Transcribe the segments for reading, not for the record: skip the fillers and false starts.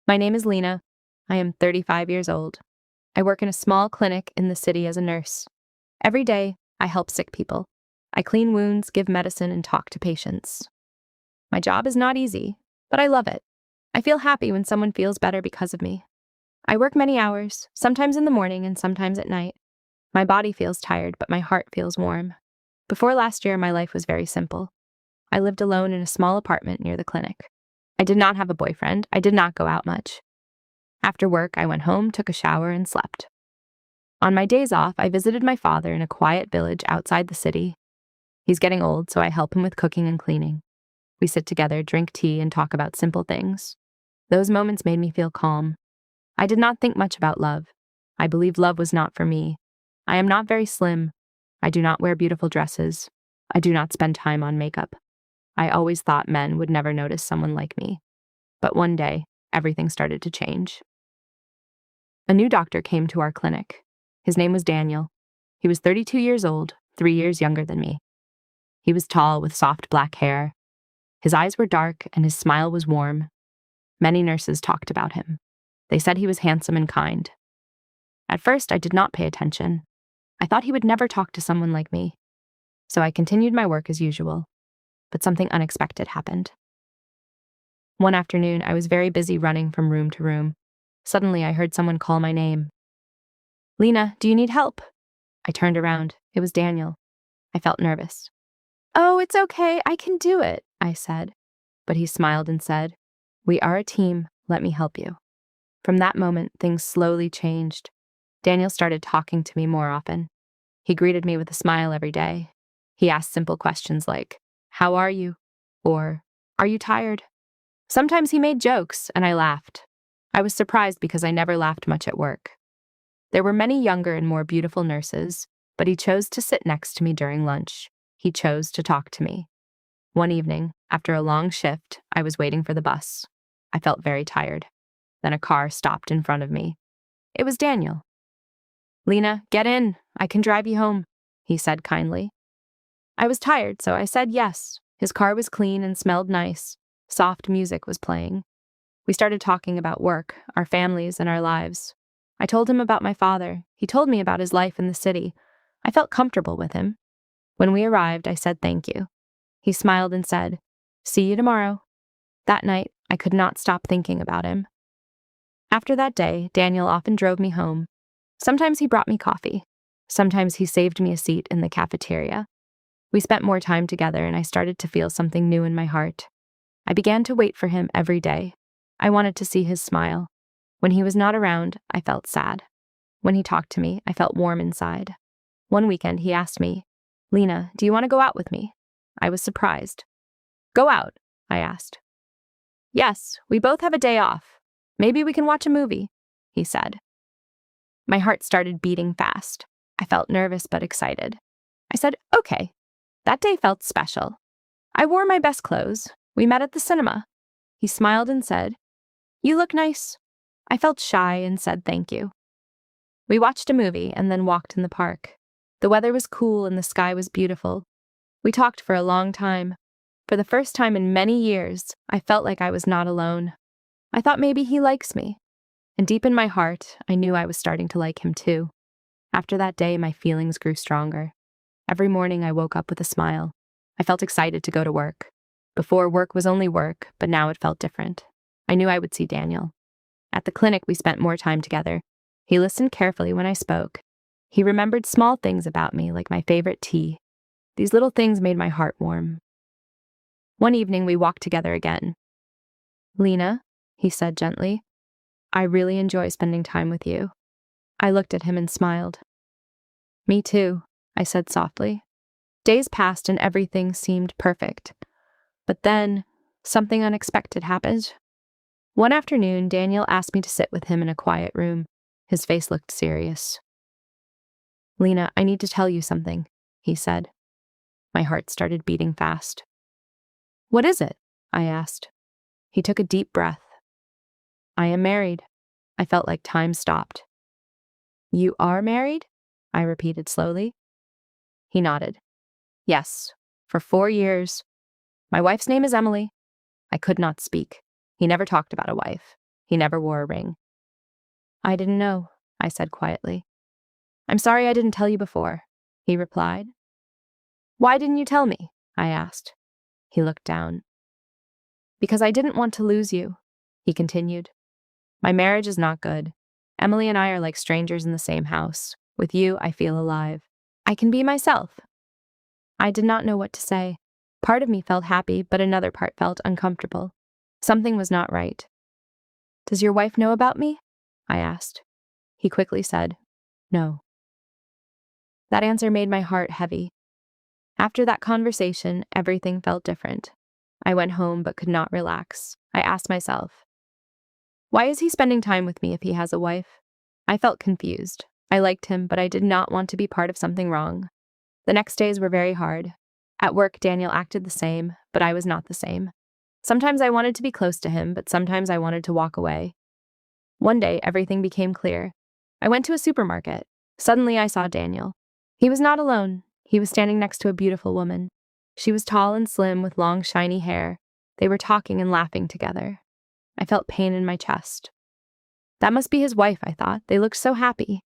My name is Lena. I am 35 years old. I work in a small clinic in the city as a nurse. Every day, I help sick people. I clean wounds, give medicine, and talk to patients. My job is not easy, but I love it. I feel happy when someone feels better because of me. I work many hours, sometimes in the morning and sometimes at night. My body feels tired, but my heart feels warm. Before last year, my life was very simple. I lived alone in a small apartment near the clinic. I did not have a boyfriend. I did not go out much. After work, I went home, took a shower, and slept. On my days off, I visited my father in a quiet village outside the city. He's getting old, so I help him with cooking and cleaning. We sit together, drink tea, and talk about simple things. Those moments made me feel calm. I did not think much about love. I believed love was not for me. I am not very slim. I do not wear beautiful dresses. I do not spend time on makeup. I always thought men would never notice someone like me. But one day, everything started to change. A new doctor came to our clinic. His name was Daniel. He was 32 years old, 3 years younger than me. He was tall with soft black hair. His eyes were dark and his smile was warm. Many nurses talked about him. They said he was handsome and kind. At first, I did not pay attention. I thought he would never talk to someone like me. So I continued my work as usual. But something unexpected happened. One afternoon, I was very busy running from room to room. Suddenly, I heard someone call my name. Lena, do you need help? I turned around. It was Daniel. I felt nervous. Oh, it's okay. I can do it, I said. But he smiled and said, We are a team. Let me help you. From that moment, things slowly changed. Daniel started talking to me more often. He greeted me with a smile every day. He asked simple questions like, How are you? Or, Are you tired? Sometimes he made jokes, and I laughed. I was surprised because I never laughed much at work. There were many younger and more beautiful nurses, but he chose to sit next to me during lunch. He chose to talk to me. One evening, after a long shift, I was waiting for the bus. I felt very tired. Then a car stopped in front of me. It was Daniel. Lena, get in. I can drive you home, he said kindly. I was tired, so I said yes. His car was clean and smelled nice. Soft music was playing. We started talking about work, our families, and our lives. I told him about my father. He told me about his life in the city. I felt comfortable with him. When we arrived, I said thank you. He smiled and said, See you tomorrow. That night, I could not stop thinking about him. After that day, Daniel often drove me home. Sometimes he brought me coffee. Sometimes he saved me a seat in the cafeteria. We spent more time together, and I started to feel something new in my heart. I began to wait for him every day. I wanted to see his smile. When he was not around, I felt sad. When he talked to me, I felt warm inside. One weekend, he asked me, Lena, do you want to go out with me? I was surprised. Go out? I asked. Yes, we both have a day off. Maybe we can watch a movie, he said. My heart started beating fast. I felt nervous but excited. I said, okay. That day felt special. I wore my best clothes. We met at the cinema. He smiled and said, You look nice. I felt shy and said thank you. We watched a movie and then walked in the park. The weather was cool and the sky was beautiful. We talked for a long time. For the first time in many years, I felt like I was not alone. I thought maybe he likes me. And deep in my heart, I knew I was starting to like him too. After that day, my feelings grew stronger. Every morning I woke up with a smile. I felt excited to go to work. Before, work was only work, but now it felt different. I knew I would see Daniel. At the clinic, we spent more time together. He listened carefully when I spoke. He remembered small things about me, like my favorite tea. These little things made my heart warm. One evening, we walked together again. Lena, he said gently, I really enjoy spending time with you. I looked at him and smiled. Me too, I said softly. Days passed and everything seemed perfect. But then, something unexpected happened. One afternoon, Daniel asked me to sit with him in a quiet room. His face looked serious. Lena, I need to tell you something, he said. My heart started beating fast. What is it? I asked. He took a deep breath. I am married. I felt like time stopped. You are married? I repeated slowly. He nodded. Yes, for 4 years. My wife's name is Emily. I could not speak. He never talked about a wife. He never wore a ring. I didn't know, I said quietly. I'm sorry I didn't tell you before, he replied. Why didn't you tell me? I asked. He looked down. Because I didn't want to lose you, he continued. My marriage is not good. Emily and I are like strangers in the same house. With you, I feel alive. I can be myself. I did not know what to say. Part of me felt happy, but another part felt uncomfortable. Something was not right. Does your wife know about me? I asked. He quickly said, no. That answer made my heart heavy. After that conversation, everything felt different. I went home but could not relax. I asked myself, why is he spending time with me if he has a wife? I felt confused. I liked him, but I did not want to be part of something wrong. The next days were very hard. At work, Daniel acted the same, but I was not the same. Sometimes I wanted to be close to him, but sometimes I wanted to walk away. One day, everything became clear. I went to a supermarket. Suddenly, I saw Daniel. He was not alone. He was standing next to a beautiful woman. She was tall and slim with long, shiny hair. They were talking and laughing together. I felt pain in my chest. That must be his wife, I thought. They looked so happy.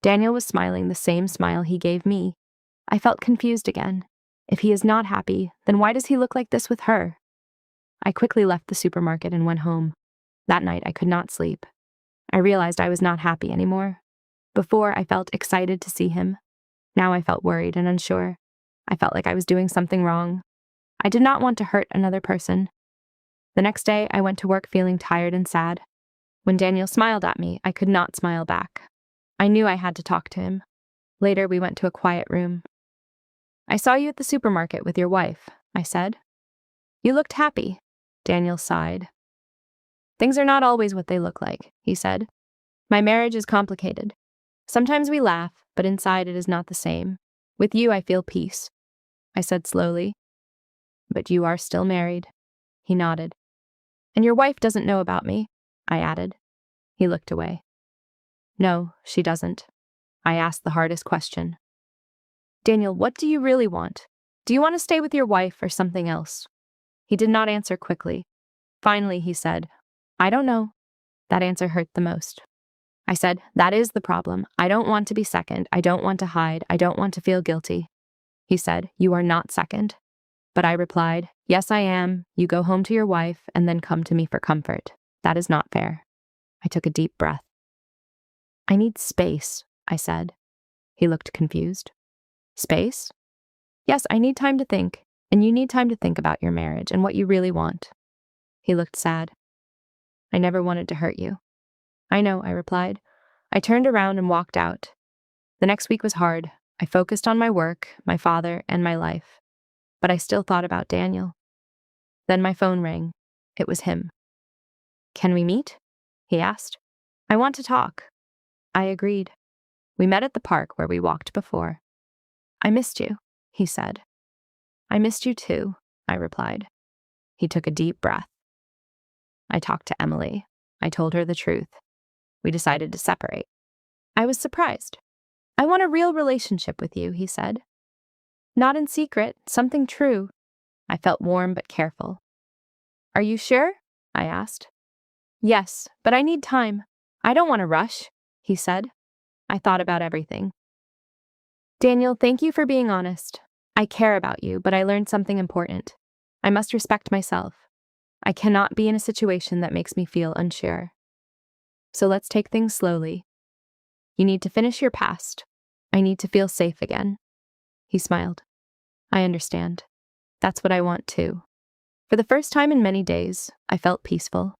Daniel was smiling the same smile he gave me. I felt confused again. If he is not happy, then why does he look like this with her? I quickly left the supermarket and went home. That night, I could not sleep. I realized I was not happy anymore. Before, I felt excited to see him. Now I felt worried and unsure. I felt like I was doing something wrong. I did not want to hurt another person. The next day, I went to work feeling tired and sad. When Daniel smiled at me, I could not smile back. I knew I had to talk to him. Later, we went to a quiet room. I saw you at the supermarket with your wife, I said. You looked happy. Daniel sighed. Things are not always what they look like, he said. My marriage is complicated. Sometimes we laugh, but inside it is not the same. With you, I feel peace. I said slowly. But you are still married. He nodded. And your wife doesn't know about me, I added. He looked away. No, she doesn't. I asked the hardest question. Daniel, what do you really want? Do you want to stay with your wife or something else? He did not answer quickly. Finally, he said, I don't know. That answer hurt the most. I said, that is the problem. I don't want to be second. I don't want to hide. I don't want to feel guilty. He said, you are not second. But I replied, yes, I am. You go home to your wife and then come to me for comfort. That is not fair. I took a deep breath. I need space, I said. He looked confused. Space? Yes, I need time to think, and you need time to think about your marriage and what you really want. He looked sad. I never wanted to hurt you. I know, I replied. I turned around and walked out. The next week was hard. I focused on my work, my father, and my life. But I still thought about Daniel. Then my phone rang. It was him. Can we meet? He asked. I want to talk. I agreed. We met at the park where we walked before. I missed you, he said. I missed you too, I replied. He took a deep breath. I talked to Emily. I told her the truth. We decided to separate. I was surprised. I want a real relationship with you, he said. Not in secret, something true. I felt warm but careful. Are you sure? I asked. Yes, but I need time. I don't want to rush, he said. I thought about everything. Daniel, thank you for being honest. I care about you, but I learned something important. I must respect myself. I cannot be in a situation that makes me feel unsure. So let's take things slowly. You need to finish your past. I need to feel safe again. He smiled. I understand. That's what I want too. For the first time in many days, I felt peaceful.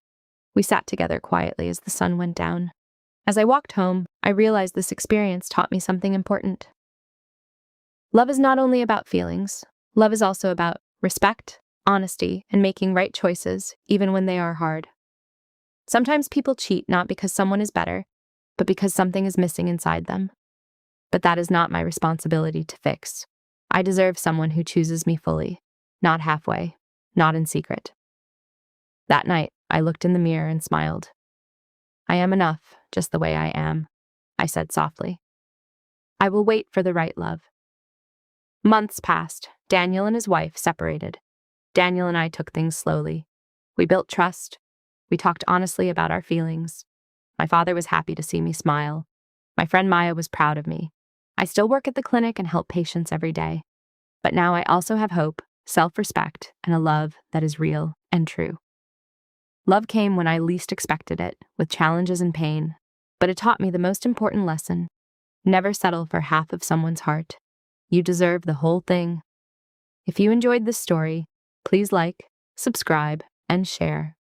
We sat together quietly as the sun went down. As I walked home, I realized this experience taught me something important. Love is not only about feelings. Love is also about respect, honesty, and making right choices, even when they are hard. Sometimes people cheat not because someone is better, but because something is missing inside them. But that is not my responsibility to fix. I deserve someone who chooses me fully, not halfway, not in secret. That night, I looked in the mirror and smiled. I am enough, just the way I am, I said softly. I will wait for the right love. Months passed. Daniel and his wife separated. Daniel and I took things slowly. We built trust. We talked honestly about our feelings. My father was happy to see me smile. My friend Maya was proud of me. I still work at the clinic and help patients every day. But now I also have hope, self-respect, and a love that is real and true. Love came when I least expected it, with challenges and pain, but it taught me the most important lesson. Never settle for half of someone's heart. You deserve the whole thing. If you enjoyed this story, please like, subscribe, and share.